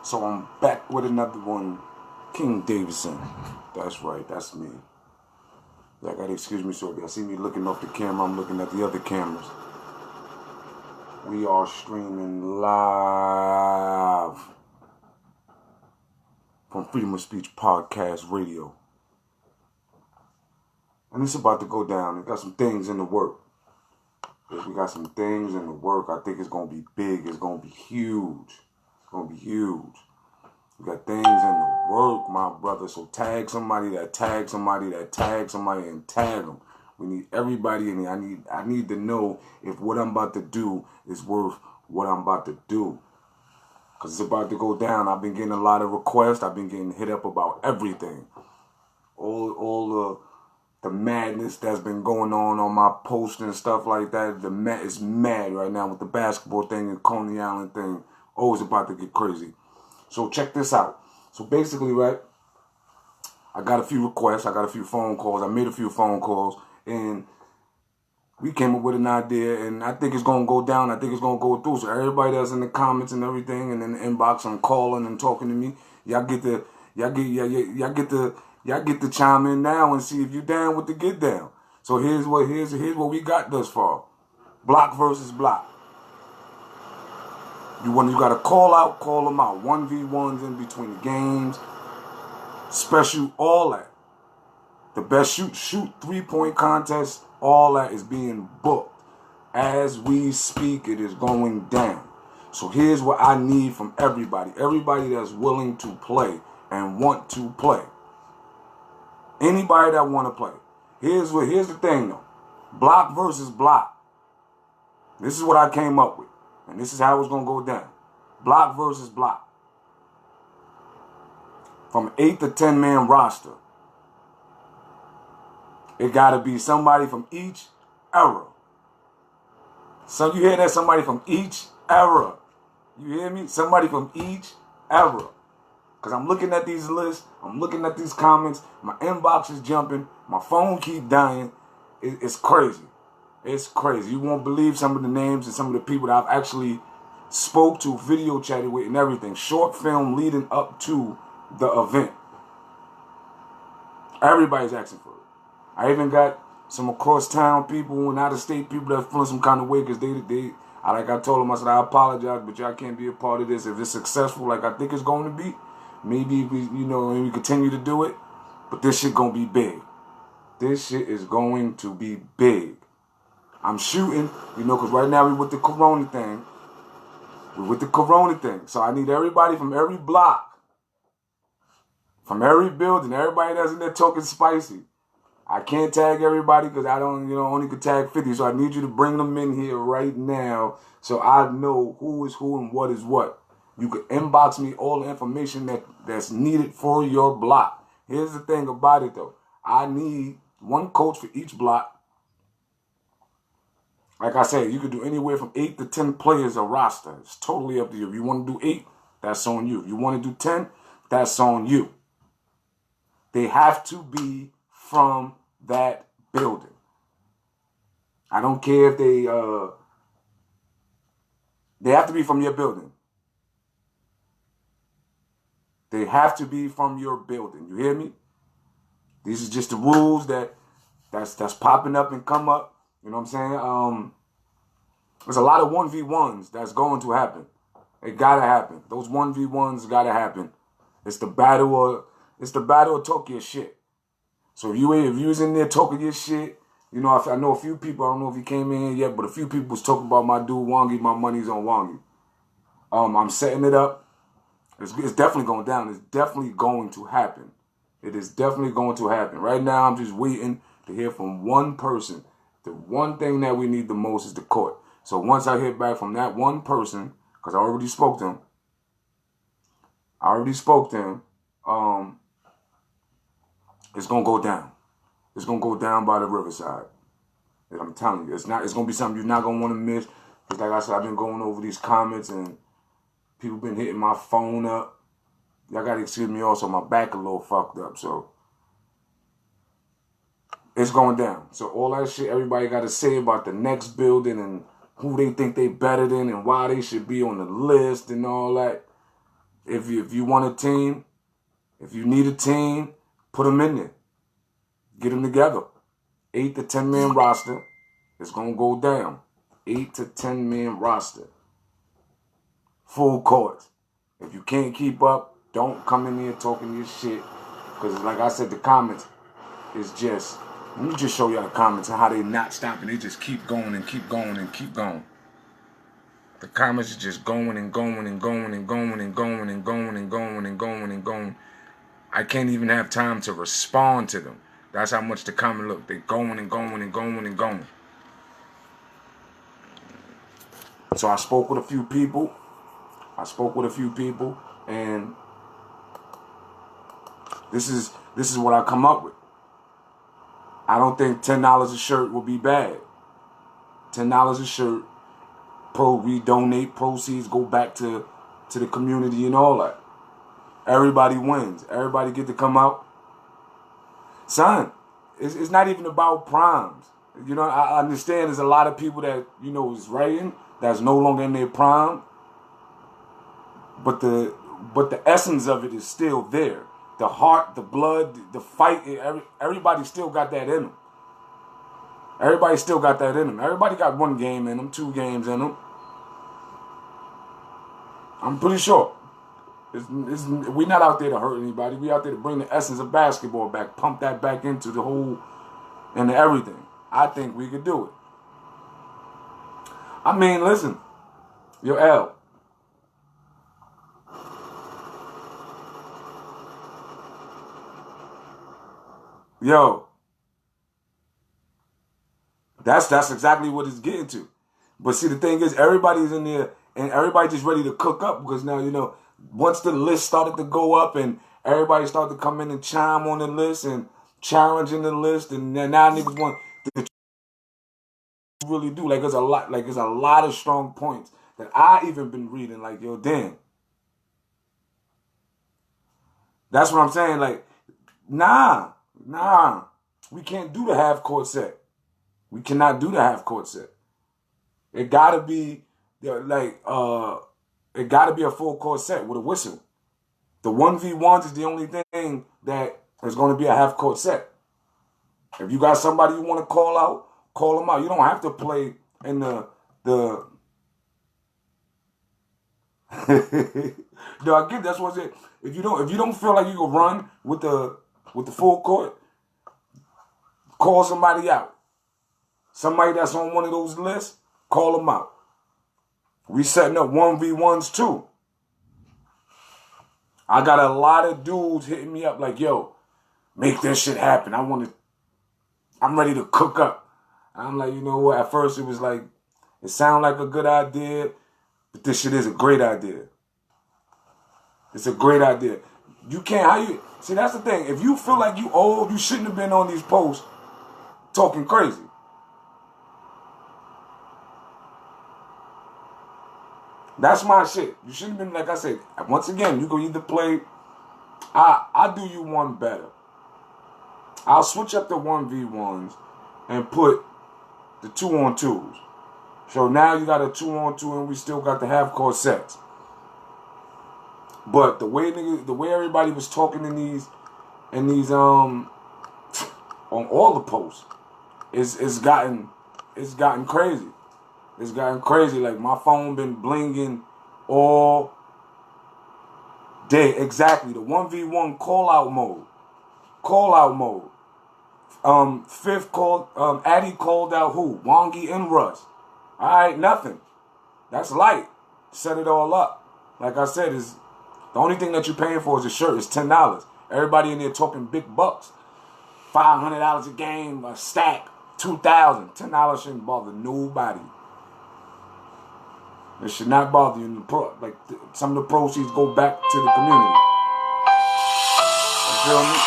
So I'm back with another one. King Davidson. That's right, that's me. Y'all gotta excuse me, so if y'all see me looking off the camera, I'm looking at the other cameras. We are streaming live from Freedom of Speech Podcast Radio. And it's about to go down. We got some things in the work. We got some things in the work. I think it's going to be big. It's going to be huge. It's going to be huge. We got things in the work, my brother. So tag somebody that tag somebody that tag somebody and tag them. We need everybody in here. I need to know if what I'm about to do is worth what I'm about to do. Because it's about to go down. I've been getting a lot of requests. I've been getting hit up about everything. All the madness that's been going on my post and stuff like that. It's mad right now with the basketball thing and Coney Island thing. Oh, it's about to get crazy. So check this out. So basically, right, I got a few requests. I got a few phone calls. I made a few phone calls. And we came up with an idea. And I think it's going to go down. I think it's going to go through. So everybody that's in the comments and everything and in the inbox and calling and talking to me, y'all get to chime in now and see if you down with the get down. So here's what we got thus far. Block versus block. You got to call them out. 1v1s in between the games. Special, all that. The best shoot 3-point contest, all that is being booked. As we speak, it is going down. So here's what I need from everybody. Everybody that's willing to play and want to play. Anybody that want to play. Here's the thing though. Block versus block. This is what I came up with. And this is how it's going to go down. Block versus block. From 8 to 10 man roster. It got to be somebody from each era. So you hear that? Somebody from each era. You hear me? Somebody from each era. Because I'm looking at these lists. I'm looking at these comments. My inbox is jumping. My phone keep dying. It's crazy. It's crazy. You won't believe some of the names and some of the people that I've actually spoke to, video chatted with and everything. Short film leading up to the event. Everybody's asking for it. I even got some across town people and out of state people that feeling some kind of way because like I told them, I said, I apologize, but y'all can't be a part of this. If it's successful like I think it's going to be, maybe we continue to do it. But this shit going to be big. This shit is going to be big. I'm shooting, because right now we with the corona thing. So I need everybody from every block, from every building, everybody that's in there talking spicy. I can't tag everybody because I don't, only could tag 50. So I need you to bring them in here right now so I know who is who and what is what. You can inbox me all the information that's needed for your block. Here's the thing about it, though. I need one coach for each block. Like I said, you could do anywhere from 8 to 10 players a roster. It's totally up to you. If you want to do 8, that's on you. If you want to do 10, that's on you. They have to be from that building. I don't care if they have to be from your building. They have to be from your building. You hear me? These are just the rules that's popping up and come up. You know what I'm saying? There's a lot of 1v1s that's going to happen. It gotta happen. Those 1v1s gotta happen. It's the battle of talking your shit. So if you was in there talking your shit, I know a few people, I don't know if he came in yet, but a few people was talking about my dude Wangi, my money's on Wangi. I'm setting it up. It's definitely going down. It's definitely going to happen. It is definitely going to happen. Right now, I'm just waiting to hear from one person. The one thing that we need the most is the court. So once I hear back from that one person, because I already spoke to him, it's going to go down. It's going to go down by the riverside. And I'm telling you, it's going to be something you're not going to want to miss. Because like I said, I've been going over these comments and people been hitting my phone up. Y'all got to excuse me also, my back a little fucked up, so it's going down. So all that shit everybody got to say about the next building and who they think they better than and why they should be on the list and all that, If you want a team, if you need a team, put them in there. Get them together. 8 to 10 man roster. It's gonna go down. 8 to 10 man roster. Full court. If you can't keep up, don't come in here talking your shit. Because like I said, the comments is just, let me just show y'all the comments and how they not stopping. They just keep going and keep going and keep going. The comments are just going and going and going and going and going and going and going and going and going. I can't even have time to respond to them. That's how much the comment look. They're going and going and going and going. So I spoke with a few people. And this is what I come up with. I don't think $10 a shirt will be bad. $10 a shirt. We donate, proceeds go back to the community and all that. Everybody wins. Everybody get to come out. Son, it's not even about primes. You know, I understand there's a lot of people that, you know, is writing that's no longer in their prime. But the essence of it is still there. The heart, the blood, the fight, everybody still got that in them. Everybody still got that in them. Everybody got 1 game in them, 2 games in them. I'm pretty sure. We're not out there to hurt anybody. We out there to bring the essence of basketball back, pump that back into the whole, into everything. I think we could do it. I mean, listen, yo, L. Yo, that's exactly what it's getting to. But see, the thing is, everybody's in there and everybody just ready to cook up because now, you know, once the list started to go up and everybody started to come in and chime on the list and challenging the list, and then now niggas want to really do there's a lot of strong points that I even been reading. Like, yo, damn, that's what I'm saying. Like, nah, we can't do the half court set. We cannot do the half court set. It gotta be it gotta be a full court set with a whistle. The 1v1s is the only thing that is going to be a half court set. If you got somebody you want to call out, call them out. You don't have to play in the No, I get that's what's it. If you don't feel like you can run with the full court, call somebody out. Somebody that's on one of those lists, call them out. We setting up 1v1s too. I got a lot of dudes hitting me up like, yo, make this shit happen. I'm ready to cook up. I'm like, you know what? At first it was like, it sounded like a good idea, but this shit is a great idea. It's a great idea. You can't, see, that's the thing. If you feel like you old, you shouldn't have been on these posts talking crazy. That's my shit. You shouldn't have been, like I said, once again, you can either play, I'll do you one better. I'll switch up the 1v1s and put the 2-on-2s. So now you got a 2-on-2 and we still got the half court sets. But the way everybody was talking in these on all the posts, it's gotten crazy. It's gotten crazy. Like, my phone been blinging all day. Exactly. The 1v1 call out mode. Fifth called, Addy called out who? Wongi and Russ. Alright, nothing. That's light. Set it all up. Like I said, is the only thing that you're paying for is a shirt. It's $10. Everybody in there talking big bucks. $500 a game, a stack, $2,000. $10 shouldn't bother nobody. It should not bother you. Some of the proceeds go back to the community. You feel me?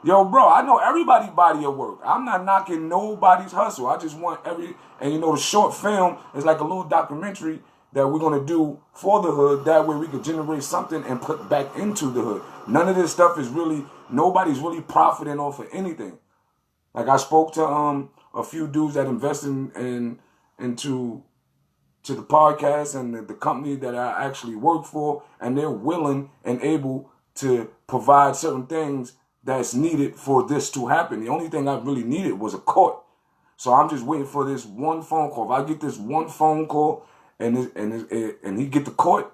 Yo, bro, I know everybody's body of work. I'm not knocking nobody's hustle. I just want and you know, the short film is like a little documentary that we're going to do for the hood. That way we could generate something and put back into the hood. None of this stuff is really, nobody's really profiting off of anything. Like, I spoke to a few dudes that invest into to the podcast and the company that I actually work for, and they're willing and able to provide certain things that's needed for this to happen. The only thing I really needed was a court. So I'm just waiting for this one phone call. If I get this one phone call and he get the court,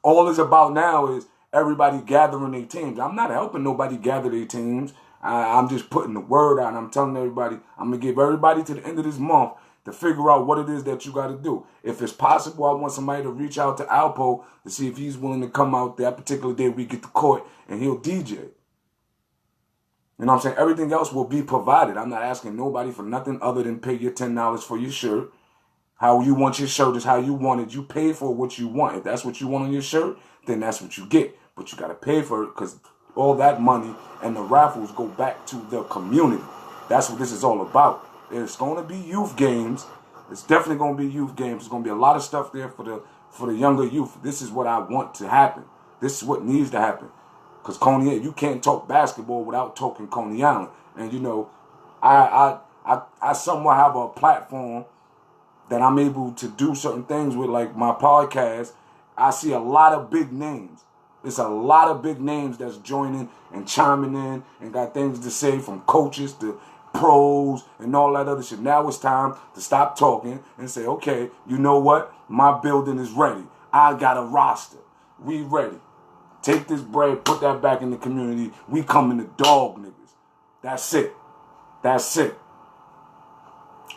all it's about now is everybody gathering their teams. I'm not helping nobody gather their teams. I'm just putting the word out. And I'm telling everybody, I'm going to give everybody to the end of this month to figure out what it is that you got to do. If it's possible, I want somebody to reach out to Alpo to see if he's willing to come out that particular day we get to court and he'll DJ. You know what I'm saying? Everything else will be provided. I'm not asking nobody for nothing other than pay your $10 for your shirt. How you want your shirt is how you want it. You pay for what you want. If that's what you want on your shirt, then that's what you get. But you got to pay for it because all that money and the raffles go back to the community. That's what this is all about. It's going to be youth games. It's definitely going to be youth games. There's going to be a lot of stuff there for the younger youth. This is what I want to happen. This is what needs to happen. Because Coney, you can't talk basketball without talking Coney Island. And, you know, I somewhat have a platform that I'm able to do certain things with, like my podcast. I see a lot of big names. It's a lot of big names that's joining and chiming in and got things to say, from coaches to pros and all that other shit. Now it's time to stop talking and say, okay, you know what? My building is ready. I got a roster. We ready. Take this bread, put that back in the community. We coming to dog niggas. That's it. That's it.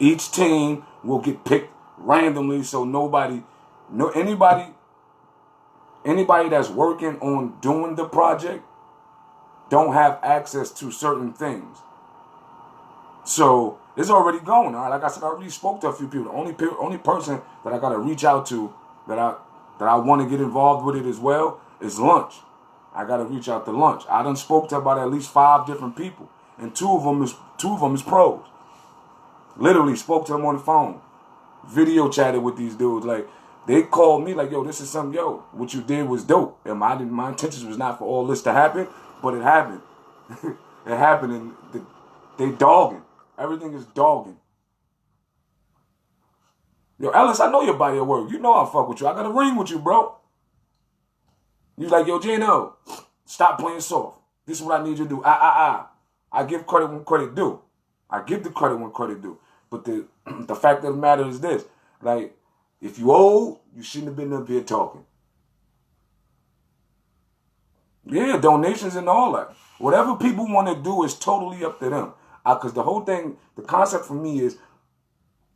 Each team will get picked randomly, so anybody that's working on doing the project don't have access to certain things. So it's already going. All right, like I said, I already spoke to a few people. The only person that I gotta reach out to that I want to get involved with it as well is Lunch. I gotta reach out to Lunch. I done spoke to about at least 5 different people, and two of them is pros. Literally spoke to them on the phone, video chatted with these dudes. Like, they called me like, yo, this is something, yo, what you did was dope. And my intentions was not for all this to happen, but it happened. It happened, and they dogging. Everything is dogging. Yo, Ellis, I know your body of work. You know I fuck with you. I got a ring with you, bro. You like, yo, Gino, stop playing soft. This is what I need you to do. I give credit when credit due. I give the credit when credit due. But the fact of the matter is this. Like, if you old, you shouldn't have been up here talking. Yeah, donations and all that. Whatever people want to do is totally up to them. Because the whole thing, the concept for me is,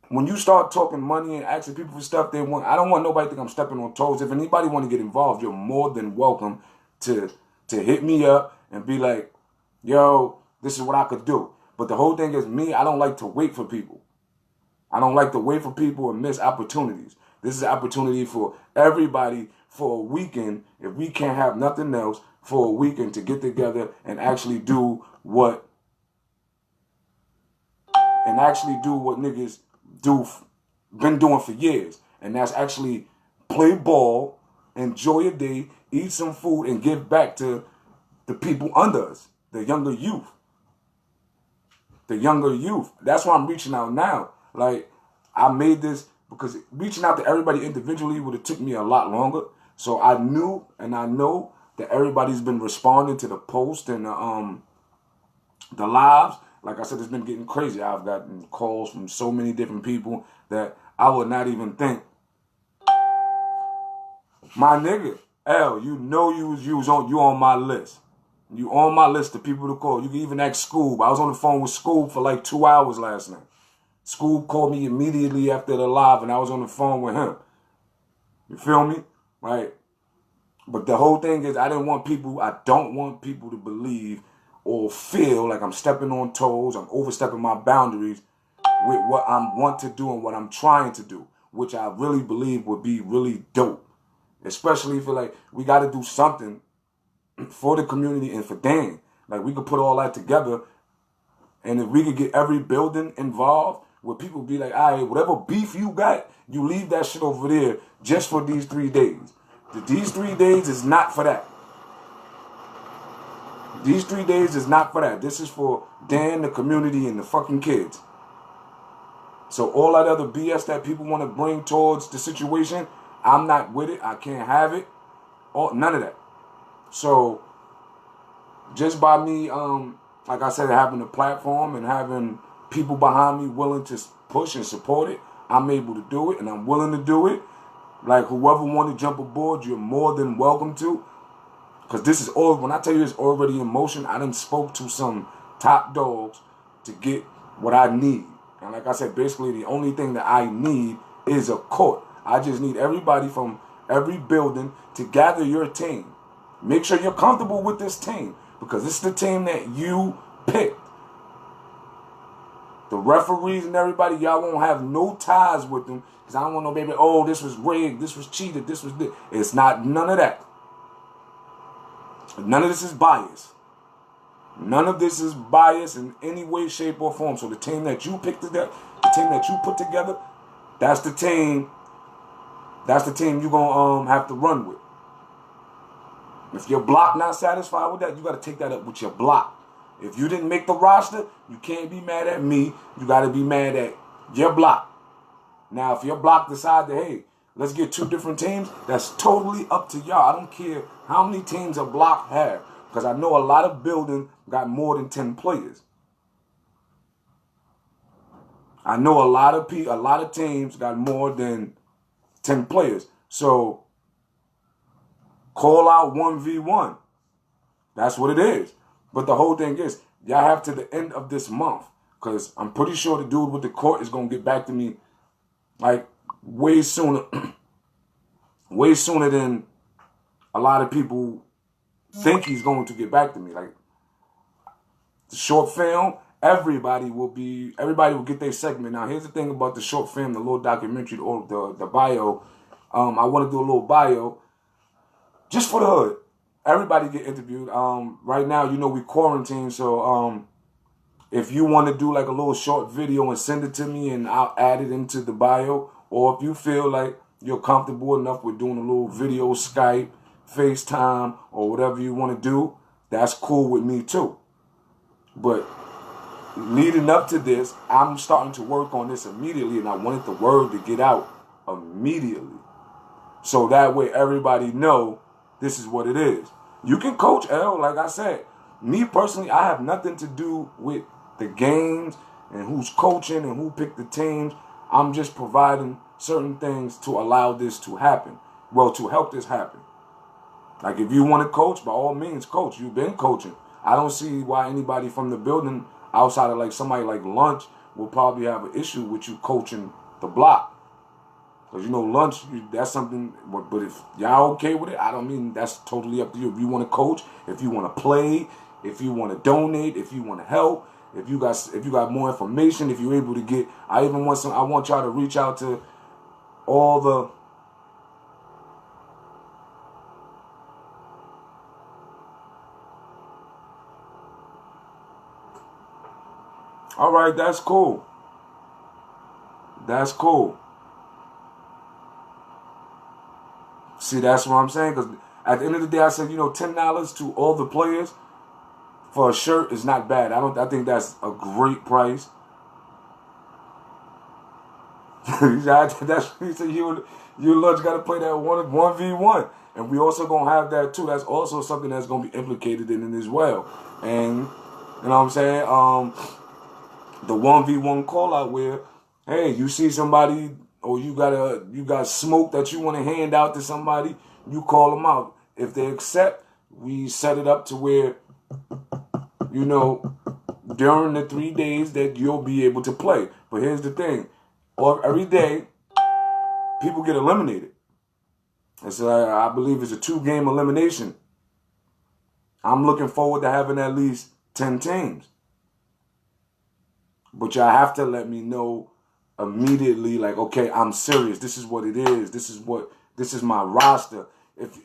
when you start talking money and asking people for stuff they want, I don't want nobody to think I'm stepping on toes. If anybody want to get involved, you're more than welcome to hit me up and be like, yo, this is what I could do. But the whole thing is, me, I don't like to wait for people. I don't like to wait for people and miss opportunities. This is an opportunity for everybody for a weekend, if we can't have nothing else, for a weekend to get together and actually do what niggas been doing for years. And that's actually play ball, enjoy a day, eat some food, and give back to the people under us, the younger youth. The younger youth. That's why I'm reaching out now. Like, I made this because reaching out to everybody individually would have took me a lot longer. So I knew and I know that everybody's been responding to the post and the lives. Like I said, it's been getting crazy. I've gotten calls from so many different people that I would not even think. My nigga, L, you know you on my list. You on my list of people to call. You can even ask Scoob. I was on the phone with Scoob for like 2 hours last night. Scoob called me immediately after the live, and I was on the phone with him. You feel me? Right? But the whole thing is, I don't want people to believe or feel like I'm stepping on toes, I'm overstepping my boundaries with what I want to do and what I'm trying to do, which I really believe would be really dope. Especially if like we got to do something for the community and for Dan. Like, we could put all that together, and if we could get every building involved, where people be like, all right, whatever beef you got, you leave that shit over there just for these 3 days. These 3 days is not for that. These 3 days is not for that. This is for Dan, the community, and the fucking kids. So all that other BS that people want to bring towards the situation, I'm not with it. I can't have it. None of that. So just by me, like I said, having a platform and having people behind me willing to push and support it, I'm able to do it, and I'm willing to do it. Like, whoever want to jump aboard, you're more than welcome to. Because this is all, when I tell you it's already in motion, I done spoke to some top dogs to get what I need. And like I said, basically the only thing that I need is a court. I just need everybody from every building to gather your team. Make sure you're comfortable with this team, because it's the team that you picked. The referees and everybody, y'all won't have no ties with them, because I don't want no baby, oh, this was rigged, this was cheated, this was this. It's not none of that. None of this is bias. None of this is bias in any way, shape, or form. So the team that you picked together, the team that you put together, that's the team you're going to have to run with. If your block not satisfied with that, you got to take that up with your block. If you didn't make the roster, you can't be mad at me. You got to be mad at your block. Now, if your block decide that, hey, let's get 2 different teams, that's totally up to y'all. I don't care how many teams a block have, because I know a lot of buildings got more than 10 players. I know a lot of teams got more than 10 players. So call out 1v1. That's what it is. But the whole thing is, y'all have to the end of this month, because I'm pretty sure the dude with the court is going to get back to me like way sooner than a lot of people think he's going to get back to me. Like, the short film, everybody will get their segment. Now, here's the thing about the short film, the little documentary, the bio. I want to do a little bio just for the hood. Everybody get interviewed. Right now, we quarantine, so if you want to do like a little short video and send it to me, and I'll add it into the bio, or if you feel like you're comfortable enough with doing a little video, Skype, FaceTime, or whatever you want to do, that's cool with me too. But leading up to this, I'm starting to work on this immediately, and I wanted the word to get out immediately. So that way everybody know this is what it is. You can coach, L, like I said. Me personally, I have nothing to do with the games and who's coaching and who picked the teams. I'm just providing certain things to allow this to happen. Well, to help this happen. Like, if you want to coach, by all means, coach. You've been coaching. I don't see why anybody from the building, outside of like somebody like Lunch, will probably have an issue with you coaching the block. Because, Lunch, that's something, but if y'all okay with it, that's totally up to you. If you want to coach, if you want to play, if you want to donate, if you want to help, if you got more information, if you're able to get, I want y'all to reach out to all the, all right, that's cool. That's cool. See, that's what I'm saying. Because at the end of the day, I said, $10 to all the players for a shirt is not bad. I think that's a great price. He said you and Lunch got to play that 1v1. And we also going to have that too. That's also something that's going to be implicated in it as well. And, you know what I'm saying? The 1v1 call out where, hey, you see somebody, or you got smoke that you want to hand out to somebody, you call them out. If they accept, we set it up to where, during the 3 days that you'll be able to play. But here's the thing. Every day, people get eliminated. I believe it's a 2-game elimination. I'm looking forward to having at least 10 teams. But y'all have to let me know immediately, like, okay, I'm serious. This is what it is. This is my roster.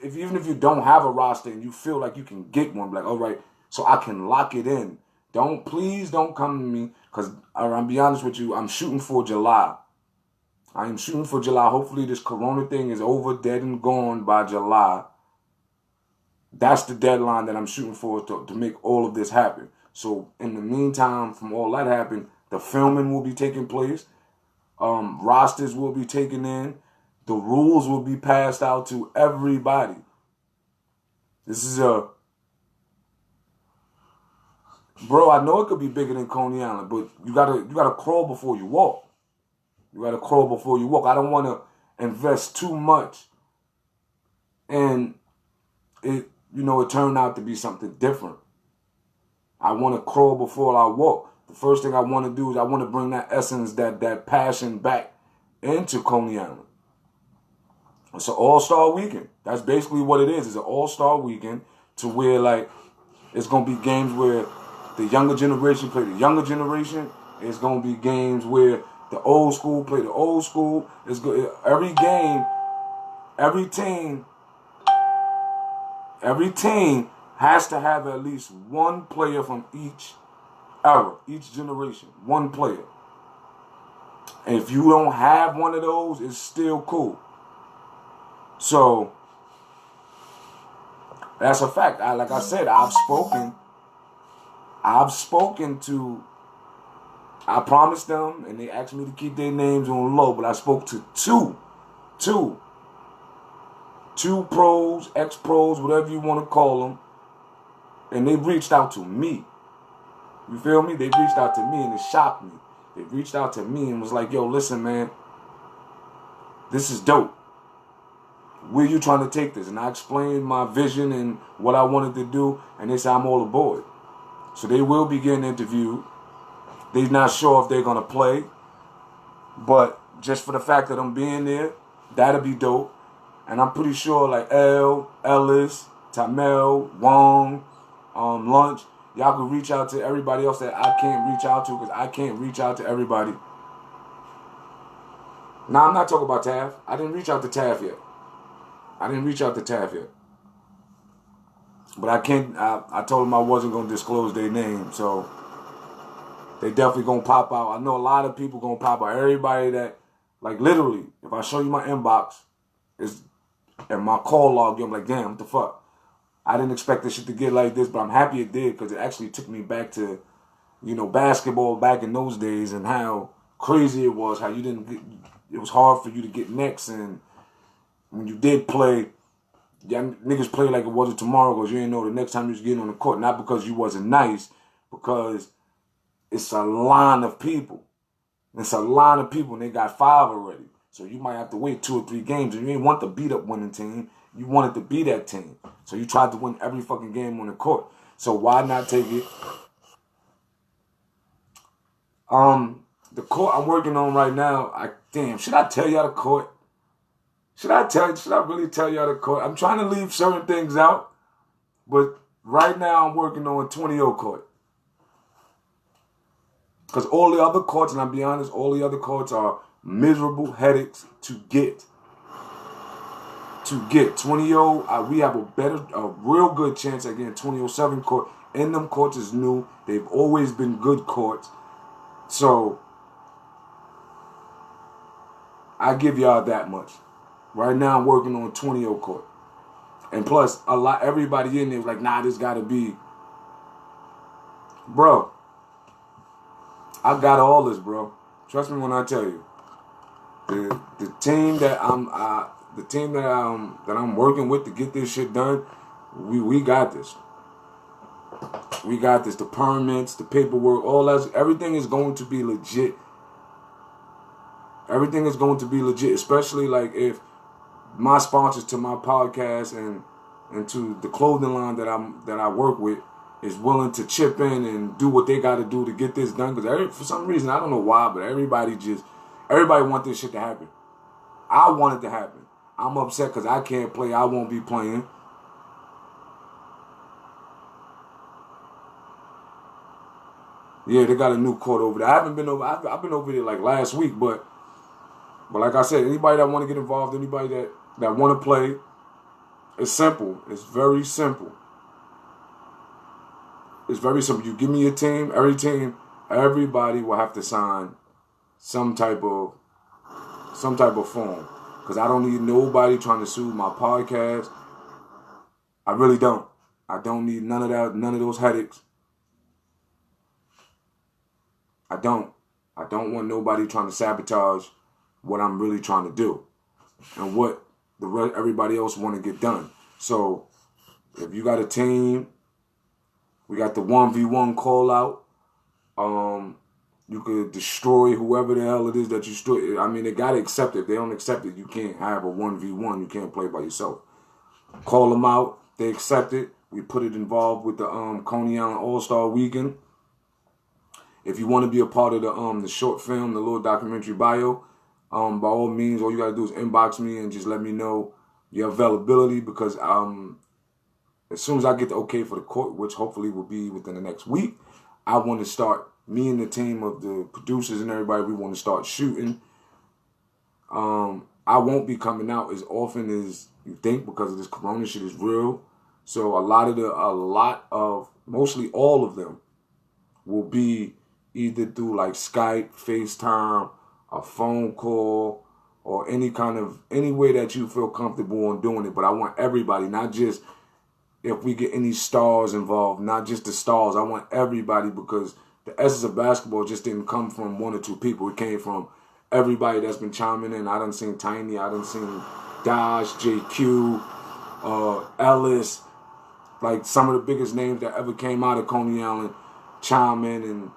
Even if you don't have a roster and you feel like you can get one, like, all right, so I can lock it in. Please don't come to me, because I'll be honest with you, I'm shooting for July. I am shooting for July. Hopefully this corona thing is over, dead and gone by July. That's the deadline that I'm shooting for to make all of this happen. So in the meantime, from all that happened, the filming will be taking place. Rosters will be taken in. The rules will be passed out to everybody. This is bro, I know it could be bigger than Coney Island, but you gotta crawl before you walk. You gotta crawl before you walk. I don't want to invest too much, and it turned out to be something different. I want to crawl before I walk. The first thing I want to do is I want to bring that essence, that passion back into Coney Island. It's an all-star weekend. That's basically what it is. It's an all-star weekend to where, like, it's going to be games where the younger generation play the younger generation. It's going to be games where the old school play the old school. It's good. Every game, every team has to have at least one player from each era, each generation. One player. And if you don't have one of those, it's still cool. So, that's a fact. Like I said, I've spoken to, I promised them, and they asked me to keep their names on low, but I spoke to two pros, ex-pros, whatever you want to call them, and they reached out to me. You feel me? They reached out to me, and it shocked me. They reached out to me and was like, yo, listen, man, this is dope. Where you trying to take this? And I explained my vision and what I wanted to do, and they said I'm all aboard. So they will be getting interviewed. They're not sure if they're going to play, but just for the fact that them being there, that'll be dope. And I'm pretty sure like Ellis, Tamel, Wong, Lunch, y'all can reach out to everybody else that I can't reach out to because I can't reach out to everybody. Now, I'm not talking about Taff. I didn't reach out to Taff yet. But I can't, I told them I wasn't going to disclose their name, so they definitely going to pop out. I know a lot of people going to pop out. Everybody that, like literally, if I show you my inbox, and my call log, I'm like, damn, what the fuck? I didn't expect this shit to get like this, but I'm happy it did because it actually took me back to, basketball back in those days and how crazy it was, how it was hard for you to get next, and when you did play, niggas play like it wasn't tomorrow because you didn't know the next time you was getting on the court. Not because you wasn't nice, because it's a line of people. It's a line of people, and they got 5 already. So you might have to wait 2 or 3 games, and you ain't want the beat-up winning team. You wanted to be that team. So you tried to win every fucking game on the court. So why not take it? The court I'm working on right now, should I tell y'all the court? Should I really tell y'all the court? I'm trying to leave certain things out, but right now I'm working on 20-0 court. Because all the other courts, and I'll be honest, all the other courts are miserable headaches to get. 20-0, we have a real good chance at getting 20-07 court. And them courts is new. They've always been good courts. So, I give y'all that much. Right now I'm working on 20-0 court. And plus, everybody in there was like, nah, this gotta be. Bro, I got all this, bro. Trust me when I tell you. The team that I'm working with to get this shit done, we got this. We got this. The permits, the paperwork, all that. Everything is going to be legit. Everything is going to be legit, especially like if my sponsors to my podcast and to the clothing line that I work with is willing to chip in and do what they got to do to get this done. Because for some reason, I don't know why, but everybody want this shit to happen. I want it to happen. I'm upset because I can't play. I won't be playing. Yeah, they got a new court over there. I haven't been over. I've been over there like last week, but like I said, anybody that want to get involved, anybody that want to play, it's simple. It's very simple. It's very simple. You give me a team, everybody will have to sign some type of form. Because I don't need nobody trying to sue my podcast. I really don't. I don't need none of that, none of those headaches. I don't. I don't want nobody trying to sabotage what I'm really trying to do and what everybody else want to get done. So if you got a team, we got the 1v1 call out. You could destroy whoever the hell it is that you destroy. I mean, they got to accept it. If they don't accept it, you can't have a 1v1. You can't play by yourself. Call them out. They accept it. We put it involved with the Coney Island All-Star Weekend. If you want to be a part of the short film, the little documentary bio, by all means, all you got to do is inbox me and just let me know your availability, because as soon as I get the okay for the court, which hopefully will be within the next week, I want to start, me and the team of the producers and everybody, we want to start shooting. I won't be coming out as often as you think because of this corona shit is real. So mostly all of them will be either through like Skype, FaceTime, a phone call, or any way that you feel comfortable on doing it. But I want everybody, not just if we get any stars involved, not just the stars. I want everybody, because the essence of basketball just didn't come from one or two people. It came from everybody that's been chiming in. I done seen Tiny, I done seen Dodge, JQ, Ellis, like some of the biggest names that ever came out of Coney Island chime in and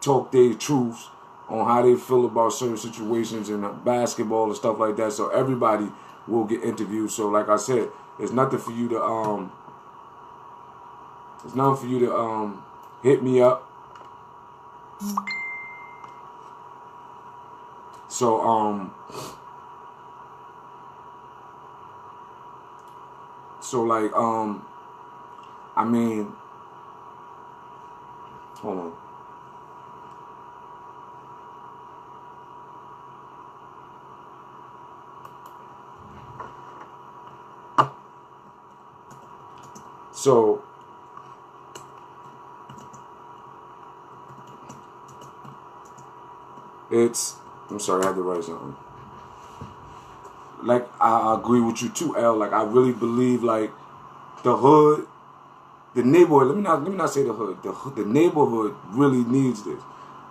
talk their truths on how they feel about certain situations in basketball and stuff like that. So everybody will get interviewed. So like I said, there's nothing for you to hit me up. So I mean, hold on. So I'm sorry, I had to write something. Like, I agree with you too, L. Like, I really believe, like, the hood, the neighborhood, let me not say the hood. The neighborhood really needs this,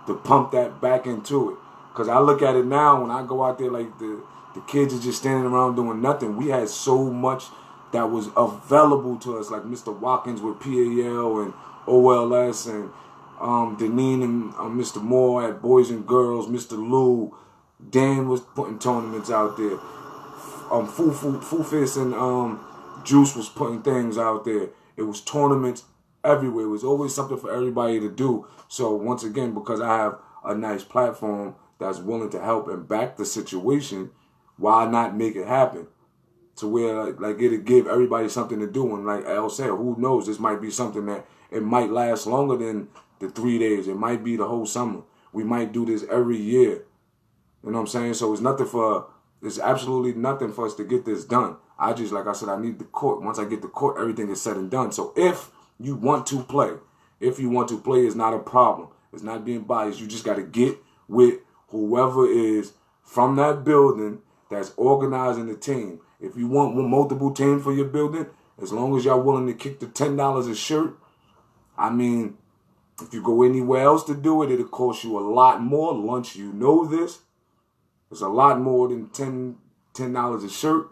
to pump that back into it. Because I look at it now, when I go out there, like, the kids are just standing around doing nothing. We had so much that was available to us, like Mr. Watkins with PAL and OLS, and Deneen and Mr. Moore at Boys and Girls, Mr. Lou, Dan was putting tournaments out there. Fufis and Juice was putting things out there. It was tournaments everywhere. It was always something for everybody to do. So once again, because I have a nice platform that's willing to help and back the situation, why not make it happen? To where like it'll give everybody something to do. And like Al said, who knows? This might be something that it might last longer than the 3 days. It might be the whole summer. We might do this every year. You know what I'm saying? So it's absolutely nothing for us to get this done. Like I said, I need the court. Once I get the court, everything is said and done. So if you want to play, it's not a problem. It's not being biased. You just got to get with whoever is from that building that's organizing the team. If you want multiple teams for your building, as long as y'all willing to kick the $10 a shirt, I mean, if you go anywhere else to do it, it'll cost you a lot more. Lunch, you know this. It's a lot more than $10 a shirt.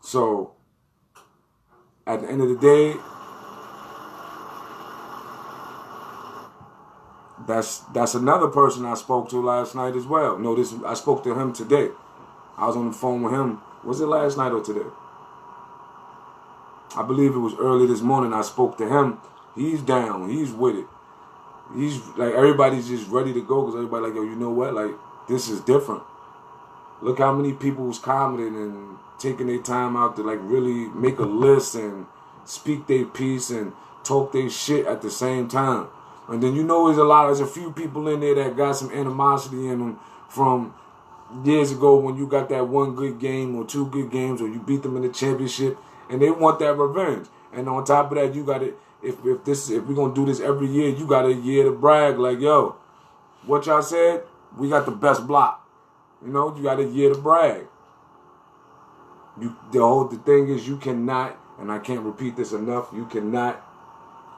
So, at the end of the day, that's another person I spoke to last night as well. No, I spoke to him today. I was on the phone with him. Was it last night or today? I believe it was early this morning. I spoke to him. He's down. He's with it. He's like, everybody's just ready to go because everybody like, yo, you know what? Like, this is different. Look how many people was commenting and taking their time out to like really make a list and speak their piece and talk their shit at the same time. And then you know there's a few people in there that got some animosity in them from years ago when you got that one good game or two good games or you beat them in the championship and they want that revenge. And on top of that, you got to, if we're going to do this every year, you got a year to brag like, yo, what y'all said? We got the best block. You know, you got a year to brag. The thing is, you cannot, and I can't repeat this enough, you cannot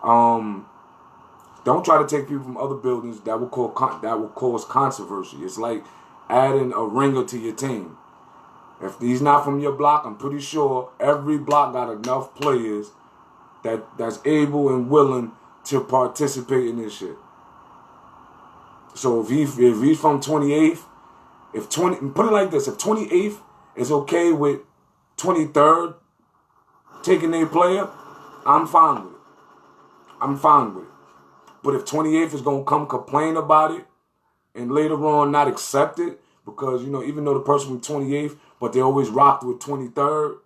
Don't try to take people from other buildings. That will cause controversy. It's like adding a ringer to your team. If he's not from your block, I'm pretty sure every block got enough players that's able and willing to participate in this shit. So if he's from 28th, put it like this, if 28th is okay with 23rd taking their player, I'm fine with it. I'm fine with it. But if 28th is gonna come complain about it and later on not accept it, because even though the person from 28th, but they always rocked with 23rd,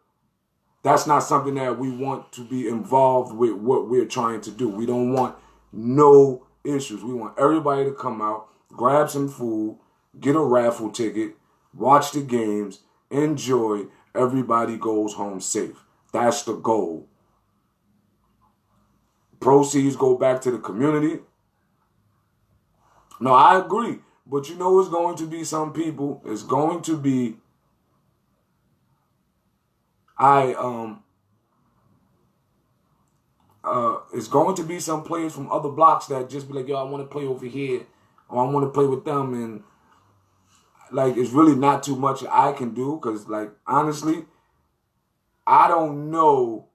that's not something that we want to be involved with what we're trying to do. We don't want no issues. We want everybody to come out, grab some food, get a raffle ticket, watch the games, enjoy. Everybody goes home safe. That's the goal. Proceeds go back to the community. No, I agree. But it's going to be some people. It's going to be it's going to be some players from other blocks that just be like, yo, I want to play over here, or I want to play with them, and it's really not too much I can do, because honestly, I don't know.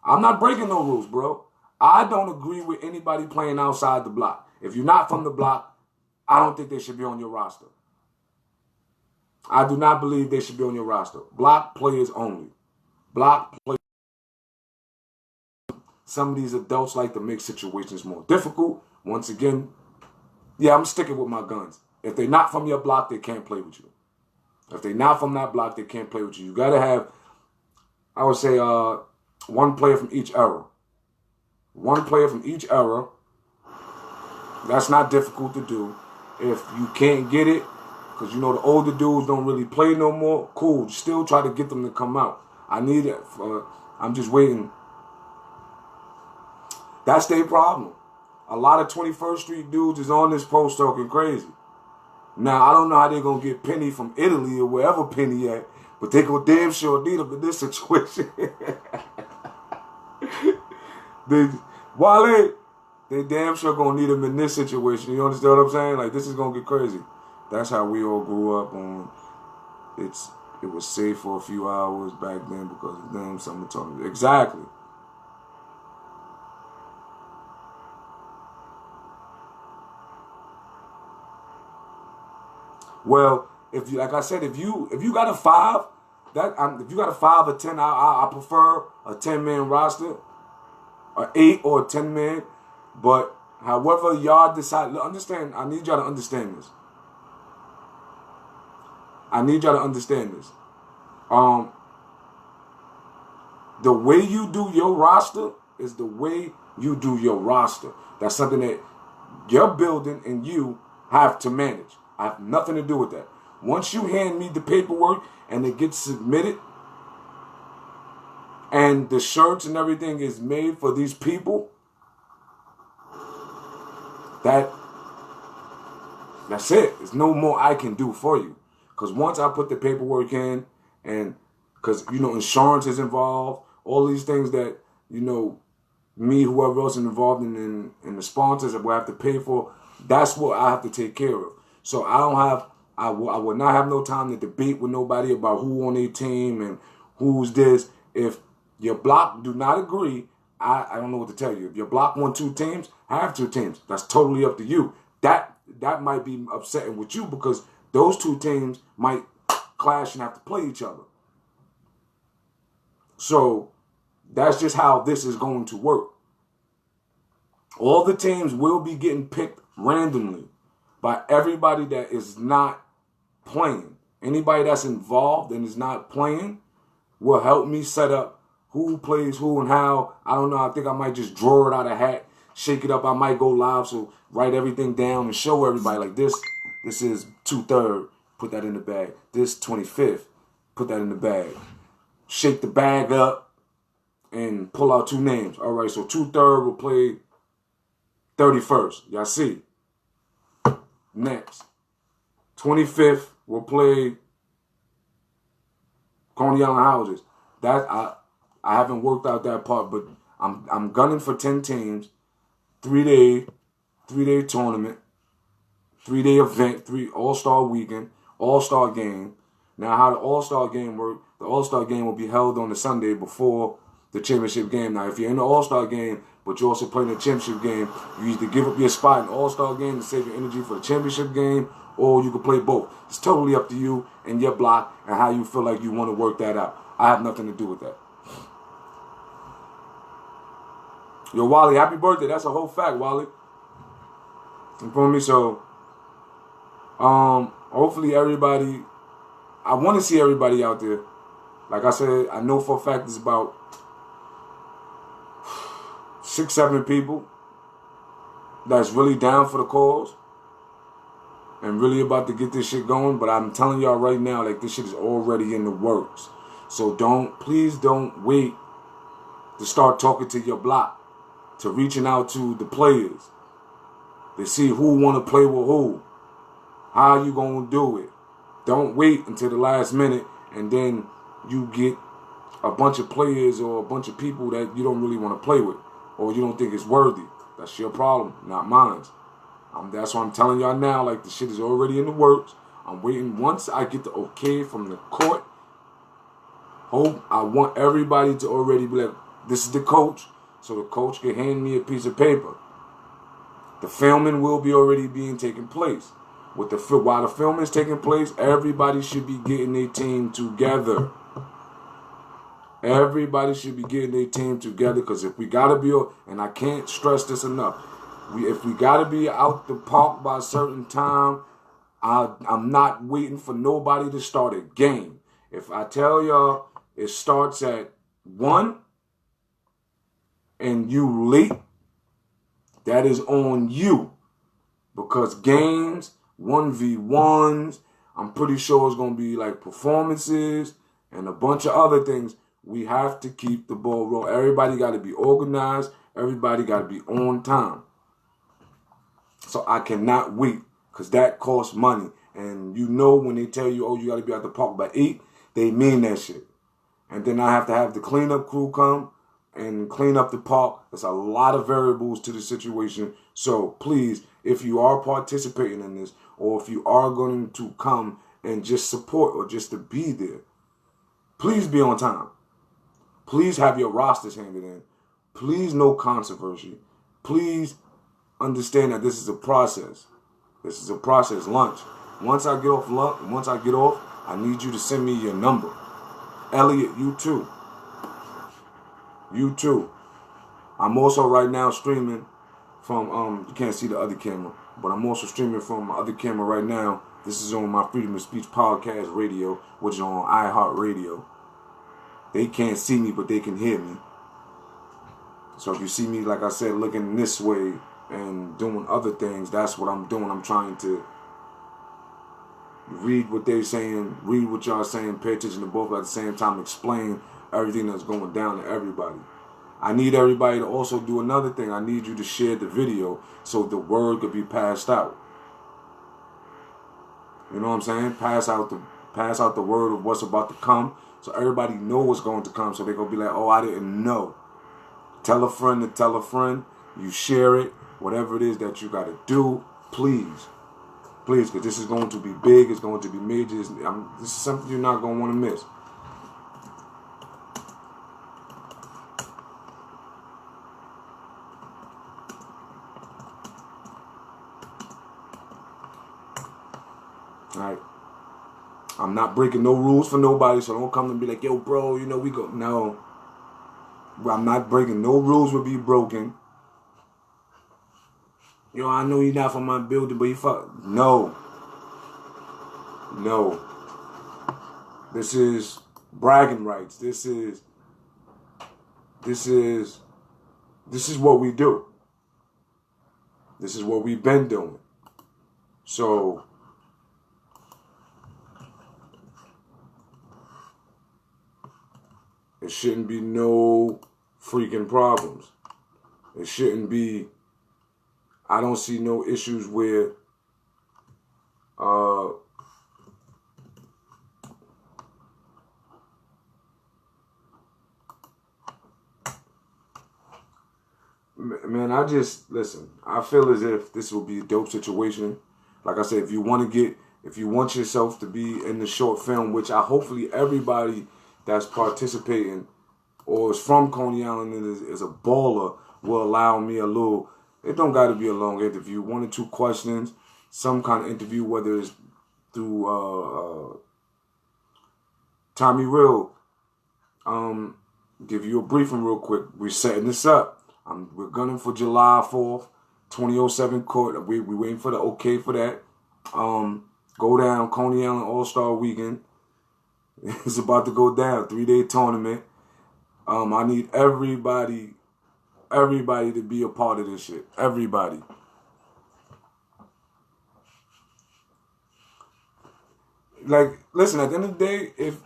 I'm not breaking no rules, bro. I don't agree with anybody playing outside the block. If you're not from the block, I don't think they should be on your roster. I do not believe they should be on your roster. Block players only. Block players. Some of these adults like to make situations more difficult. Once again, yeah, I'm sticking with my guns. If they're not from your block, they can't play with you. If they're not from that block, they can't play with you. You got to have, I would say, one player from each era. One player from each era. That's not difficult to do. If you can't get it, because the older dudes don't really play no more, cool. Still try to get them to come out. I need it. I'm just waiting. That's their problem. A lot of 21st Street dudes is on this post talking crazy. Now, I don't know how they're going to get Penny from Italy or wherever Penny at, but they go damn sure need him in this situation. Wale, they damn sure going to need him in this situation. You understand what I'm saying? This is going to get crazy. That's how we all grew up on. It was safe for a few hours back then because of them. Something to talk about. Exactly. Well, if you got a 5, if you got a 5 or 10, I prefer a 10-man roster, an 8 or a 10-man. But however y'all decide, understand. I need y'all to understand this. The way you do your roster is the way you do your roster. That's something that your building and you have to manage. I have nothing to do with that. Once you hand me the paperwork and it gets submitted and the shirts and everything is made for these people, that's it. There's no more I can do for you. Because once I put the paperwork in, and because, insurance is involved, all these things that, me, whoever else is involved in the sponsors that will have to pay for, that's what I have to take care of. So I will not have no time to debate with nobody about who on their team and who's this. If your block do not agree, I don't know what to tell you. If your block want 2 teams, have 2 teams. That's totally up to you. That might be upsetting with you because those 2 teams might clash and have to play each other. So that's just how this is going to work. All the teams will be getting picked randomly by everybody that is not playing. Anybody that's involved and is not playing will help me set up who plays who and how. I don't know. I think I might just draw it out of a hat, shake it up. I might go live, so write everything down and show everybody like this. This is 2/3. Put that in the bag. This 25th. Put that in the bag. Shake the bag up and pull out 2 names. All right, so 2/3 will play 31st. Y'all see? Next. 25th will play Coney Island Houses. That I haven't worked out that part, but I'm gunning for 10 teams, 3-day tournament, 3-day event, All-Star weekend, All-Star game. Now, how the All-Star game works, the All-Star game will be held on the Sunday before the championship game. Now, if you're in the All-Star game, but you're also playing the championship game, you either give up your spot in the All-Star game to save your energy for the championship game, or you can play both. It's totally up to you and your block and how you feel like you want to work that out. I have nothing to do with that. Yo, Wally, happy birthday. That's a whole fact, Wally. You feel me? So, hopefully everybody, I want to see everybody out there. Like I said, I know for a fact there's about 6, 7 people that's really down for the cause and really about to get this shit going. But I'm telling y'all right now, like, this shit is already in the works. So please don't wait to start talking to your block, to reaching out to the players, to see who want to play with who. How you gonna do it? Don't wait until the last minute and then you get a bunch of players or a bunch of people that you don't really want to play with or you don't think is worthy. That's your problem, not mine. That's why I'm telling y'all now, like, the shit is already in the works. I'm waiting. Once I get the okay from the court, I want everybody to already be like, this is the coach, so the coach can hand me a piece of paper. The filming will be already being taken place. While the filming is taking place, everybody should be getting their team together. Everybody should be getting their team together, because if we gotta be, and I can't stress this enough, if we gotta be out the park by a certain time, I'm not waiting for nobody to start a game. If I tell y'all it starts at 1 and you late, that is on you. Because games, 1v1s, I'm pretty sure it's going to be like performances and a bunch of other things. We have to keep the ball rolling. Everybody got to be organized. Everybody got to be on time. So I cannot wait, because that costs money. And you know when they tell you, oh, you got to be at the park by 8, they mean that shit. And then I have to have the cleanup crew come and clean up the park. There's a lot of variables to the situation. So please, if you are participating in this, or if you are going to come and just support or just to be there, please be on time. Please have your rosters handed in. Please, no controversy. Please understand that this is a process. This is a process. Lunch. Once I get off, I need you to send me your number. Elliot, you too. You too. I'm also right now streaming from, you can't see the other camera, but I'm also streaming from my other camera right now. This is on my Freedom of Speech podcast radio, which is on iHeartRadio. They can't see me, but they can hear me. So if you see me, like I said, looking this way and doing other things, that's what I'm doing. I'm trying to read what they're saying, read what y'all saying, pay attention to both, but at the same time explain everything that's going down to everybody. I need everybody to also do another thing. I need you to share the video so the word could be passed out. You know what I'm saying? Pass out the word of what's about to come, so everybody know what's going to come, so they're going to be like, oh, I didn't know. Tell a friend to tell a friend. You share it. Whatever it is that you got to do, please. Please, because this is going to be big. It's going to be major. This is something you're not going to want to miss. All right. I'm not breaking no rules for nobody, so don't come and be like, yo, bro, you know, we go. No. I'm not breaking no rules will be broken. Yo, I know you're not from my building, but you fuck. No. No. This is bragging rights. This is what we do. This is what we've been doing. So it shouldn't be no freaking problems. It shouldn't be, I don't see no issues where man, listen, I feel as if this will be a dope situation. Like I said, if you want yourself to be in the short film, which hopefully everybody that's participating or is from Coney Island and is a baller will allow me a little, it don't got to be a long interview, 1 or 2 questions, some kind of interview, whether it's through Tommy Real, give you a briefing real quick. We're setting this up. We're gunning for July 4th, 2007 court. We waiting for the okay for that. Go down, Coney Island All-Star Weekend. It's about to go down, 3-day tournament. I need everybody to be a part of this shit. Everybody. Like, listen, at the end of the day, if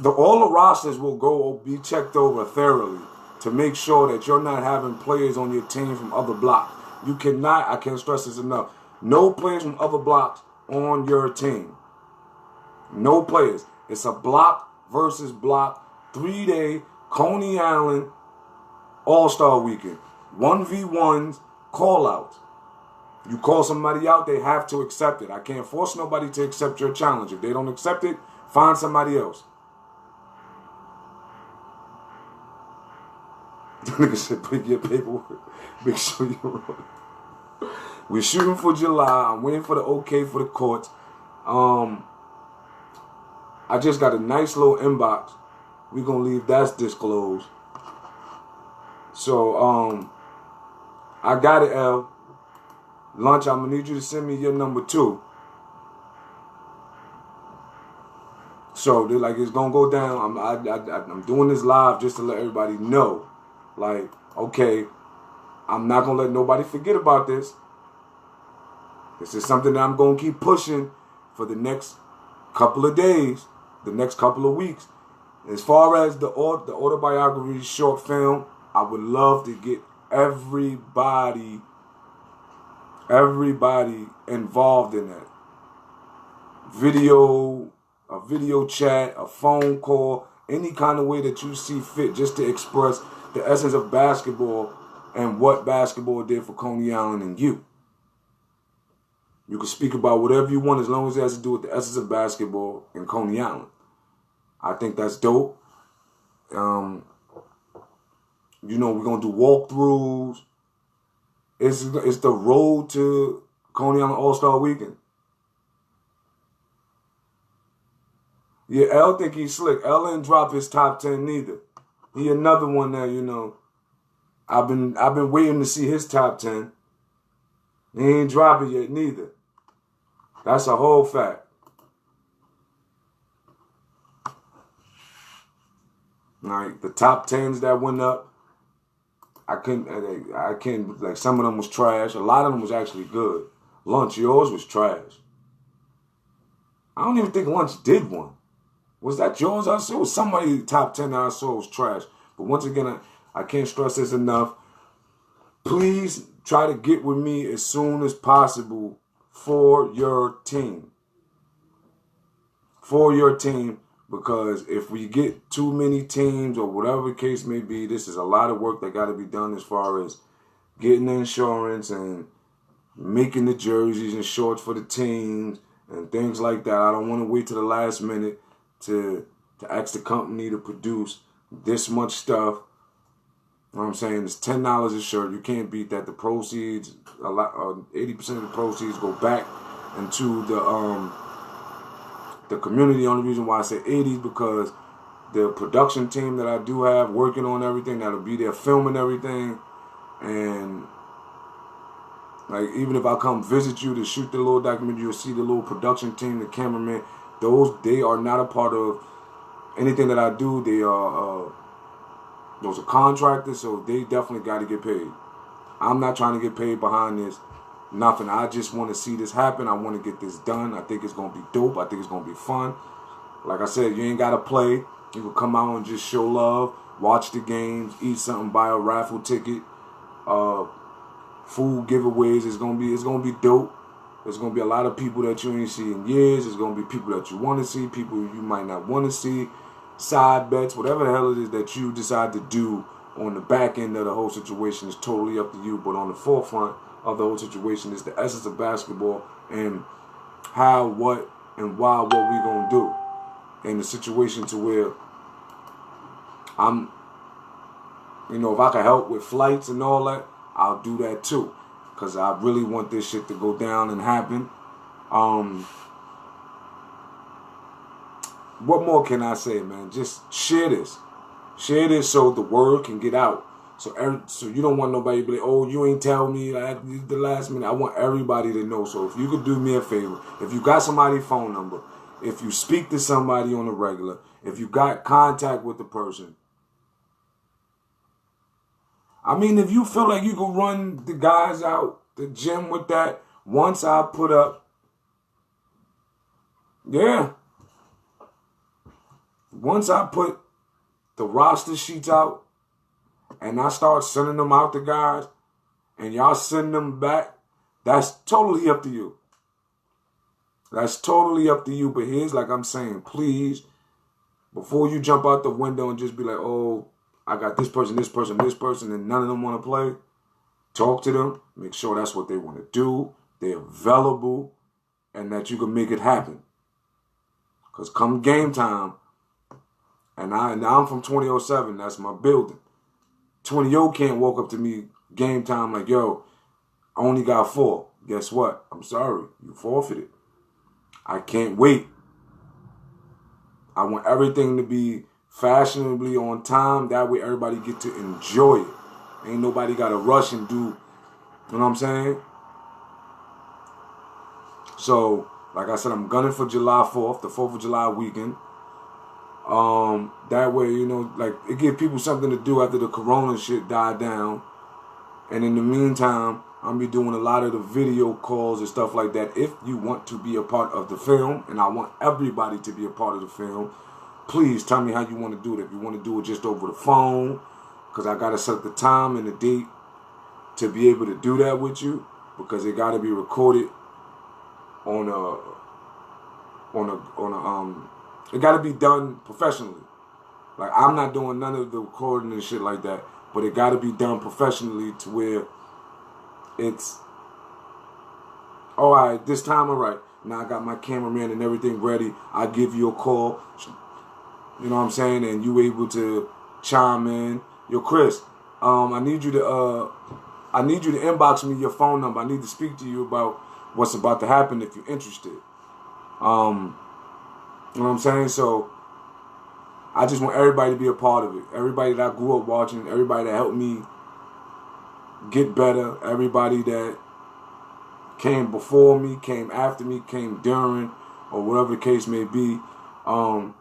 all the rosters will be checked over thoroughly to make sure that you're not having players on your team from other blocks. You cannot, I can't stress this enough, no players from other blocks on your team. No players. It's a block versus block, 3-day Coney Island All-Star Weekend. 1v1s, call-outs. You call somebody out, they have to accept it. I can't force nobody to accept your challenge. If they don't accept it, find somebody else. The nigga said, bring your paperwork. Make sure you're wrong. We're shooting for July. I'm waiting for the okay for the courts. I just got a nice little inbox. We're going to leave that disclosed. So, I got it, L. Lunch, I'm going to need you to send me your number 2. So, they're like, it's going to go down. I'm doing this live just to let everybody know. Like, okay, I'm not going to let nobody forget about this. This is something that I'm going to keep pushing for the next couple of days, the next couple of weeks. As far as the autobiography short film, I would love to get everybody involved in that. A video chat, a phone call, any kind of way that you see fit just to express the essence of basketball and what basketball did for Coney Island and you. You can speak about whatever you want as long as it has to do with the essence of basketball in Coney Island. I think that's dope. We're going to do walkthroughs. It's the road to Coney Island All-Star Weekend. Yeah, L think he's slick. L didn't drop his top 10 neither. He another one that, I've been waiting to see his top 10. He ain't drop it yet neither. That's a whole fact. Like the top 10s that went up, I couldn't, like some of them was trash. A lot of them was actually good. Lunch, yours was trash. I don't even think Lunch did one. Was that yours? I saw somebody top 10 that I saw was trash. But once again, I can't stress this enough. Please try to get with me as soon as possible for your team. For your team, because if we get too many teams or whatever the case may be, this is a lot of work that got to be done as far as getting the insurance and making the jerseys and shorts for the teams and things like that. I don't want to wait till the last minute to ask the company to produce this much stuff. You know what I'm saying? It's $10 a shirt. You can't beat that. The proceeds, 80% of the proceeds go back into the community. The only reason why I say 80 is because the production team that I do have working on everything, that'll be there filming everything. And like, even if I come visit you to shoot the little documentary, you'll see the little production team, the cameraman. They are not a part of anything that I do. They are those are contractors, so they definitely got to get paid. I'm not trying to get paid behind this. Nothing. I just want to see this happen. I want to get this done. I think it's going to be dope. I think it's going to be fun. Like I said, you ain't got to play. You can come out and just show love, watch the games, eat something, buy a raffle ticket, food giveaways. It's gonna be dope. There's gonna be a lot of people that you ain't seen in years. There's gonna be people that you want to see, people you might not want to see, side bets, whatever the hell it is that you decide to do on the back end of the whole situation is totally up to you. But on the forefront of the whole situation is the essence of basketball and how, what, and why, what we gonna do. In the situation to where I'm, if I can help with flights and all that, I'll do that too. Because I really want this shit to go down and happen. What more can I say, man? Just share this. Share this so the word can get out. So you don't want nobody to be like, oh, you ain't tell me at the last minute. I want everybody to know. So if you could do me a favor, if you got somebody's phone number, if you speak to somebody on a regular, if you got contact with the person, I mean, if you feel like you can run the guys out the gym with that, once I put up, once I put the roster sheets out and I start sending them out to guys and y'all send them back, that's totally up to you. That's totally up to you. But here's, like I'm saying, please, before you jump out the window and just be like, oh, I got this person, and none of them want to play, talk to them. Make sure that's what they want to do. They're available and that you can make it happen. Because come game time, and I'm from 2007, that's my building. 20-0 can't walk up to me game time like, yo, I only got 4. Guess what? I'm sorry. You forfeited. I can't wait. I want everything to be fashionably on time. That way everybody get to enjoy it. Ain't nobody got to rush and do, you know what I'm saying? So, like I said, I'm gunning for July 4th, the 4th of July weekend. That way, like, it give people something to do after the corona shit died down. And in the meantime, I'll be doing a lot of the video calls and stuff like that. If you want to be a part of the film, and I want everybody to be a part of the film, please tell me how you want to do it. If you want to do it just over the phone, because I got to set the time and the date to be able to do that with you, because it got to be recorded it got to be done professionally. Like, I'm not doing none of the recording and shit like that, but it got to be done professionally to where it's, all right, this time, all right, now I got my cameraman and everything ready. I give you a call, you know what I'm saying, and you able to chime in. Yo, Chris, I need you to inbox me your phone number. I need to speak to you about what's about to happen if you're interested. You know what I'm saying? So I just want everybody to be a part of it. Everybody that I grew up watching, everybody that helped me get better, everybody that came before me, came after me, came during, or whatever the case may be. I'm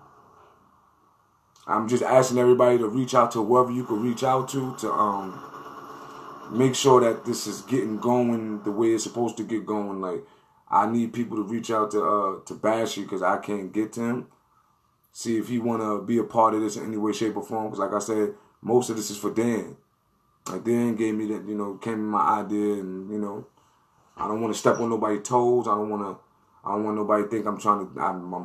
just asking everybody to reach out to whoever you can reach out to make sure that this is getting going the way it's supposed to get going. Like, I need people to reach out to Bashy, because I can't get to him. See if he want to be a part of this in any way, shape, or form. Because like I said, most of this is for Dan. Like, Dan gave me that, came in my idea, and, I don't want to step on nobody's toes. I don't want nobody to think I'm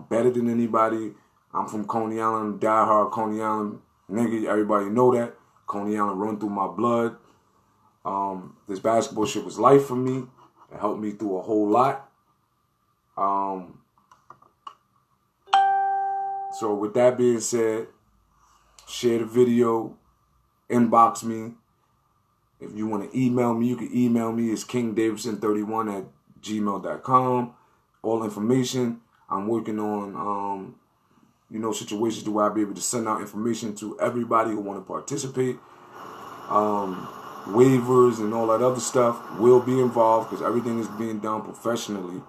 better than anybody. I'm from Coney Island, diehard Coney Island nigga. Everybody know that. Coney Island run through my blood. This basketball shit was life for me. It helped me through a whole lot. So with that being said, share the video, inbox me. If you want to email me, you can email me. It's kingdavidson31@gmail.com. All information. I'm working on, situations to where I'll be able to send out information to everybody who want to participate. Waivers and all that other stuff will be involved, because everything is being done professionally.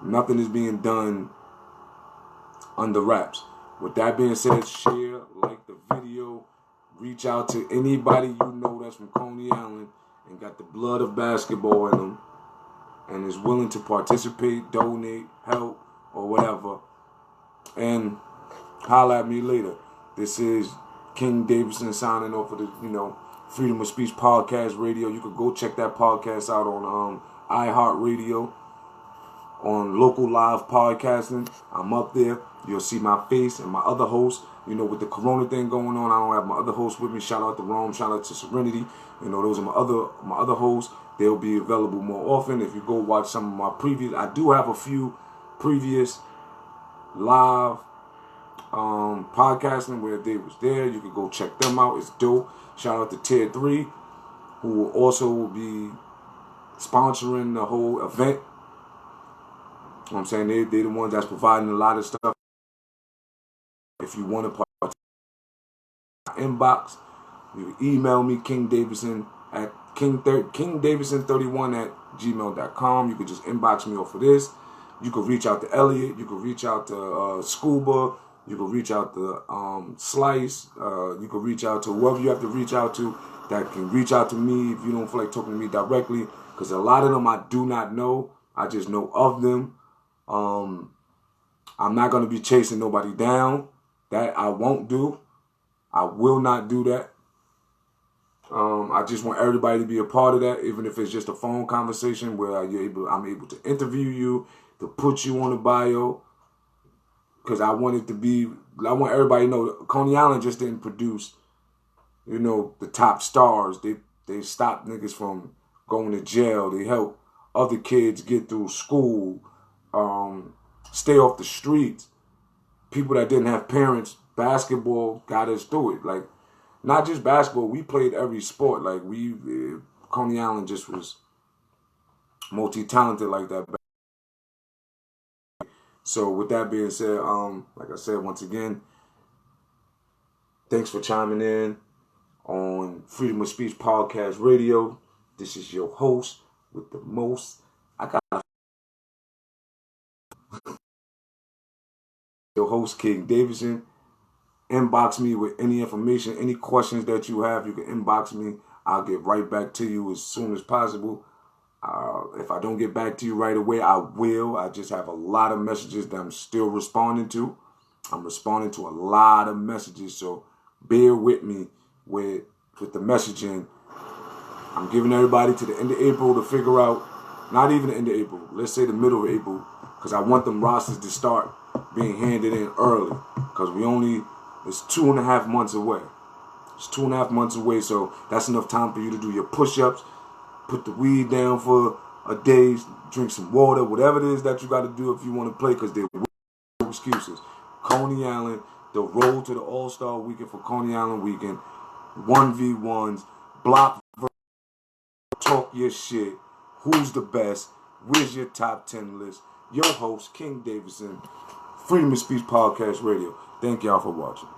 Nothing is being done under wraps. With that being said, share, like the video, reach out to anybody you know that's from Coney Island and got the blood of basketball in them and is willing to participate, donate, help, or whatever. And holla at me later. This is King Davidson signing off for the, Freedom of Speech Podcast Radio. You could go check that podcast out on iHeartRadio. on Local Live Podcasting. I'm up there. You'll see my face and my other hosts. You know, with the corona thing going on, I don't have my other hosts with me. Shout out to Rome. Shout out to Serenity. You know, those are my other hosts. They'll be available more often. If you go watch some of my previous, I do have a few previous live podcasting where they was there. You can go check them out. It's dope. Shout out to Tier 3, who will also be sponsoring the whole event. You know what I'm saying? They're the ones that's providing a lot of stuff. If you want to part inbox, you can email me, King Davison at kingdavison31@gmail.com. You can just inbox me off of this. You can reach out to Elliot. You can reach out to Scuba. You can reach out to Slice. You can reach out to whoever you have to reach out to that can reach out to me if you don't feel like talking to me directly. Because a lot of them I do not know. I just know of them. I'm not going to be chasing nobody down. That I won't do. I will not do that. I just want everybody to be a part of that, even if it's just a phone conversation where I'm able to interview you, to put you on the bio. Because I want everybody to know Coney Island just didn't produce, you know, the top stars. They stopped niggas from going to jail. They helped other kids get through school, stay off the streets. People that didn't have parents, basketball got us through it. Like, not just basketball, we played every sport. Like, Coney Island just was multi-talented like that. So with that being said, like I said, once again, thanks for chiming in on Freedom of Speech Podcast Radio. This is your host with the most. I got your host, King Davison. Inbox me with any information, any questions that you have. You can inbox me. I'll get right back to you as soon as possible. If I don't get back to you right away, I will. I just have a lot of messages that I'm still responding to. I'm responding to a lot of messages, so bear with me with the messaging. I'm giving everybody to the end of April to figure out, not even the end of April, let's say the middle of April, because I want them rosters to start being handed in early, because it's 2.5 months away. It's 2.5 months away, so that's enough time for you to do your push-ups, put the weed down for a day, drink some water, whatever it is that you got to do if you want to play, because there are no excuses. Coney Island, the road to the All-Star Weekend for Coney Island Weekend, 1v1s, block, talk your shit, who's the best, where's your top 10 list, your host, King Davison, Freedom of Speech Podcast Radio. Thank y'all for watching.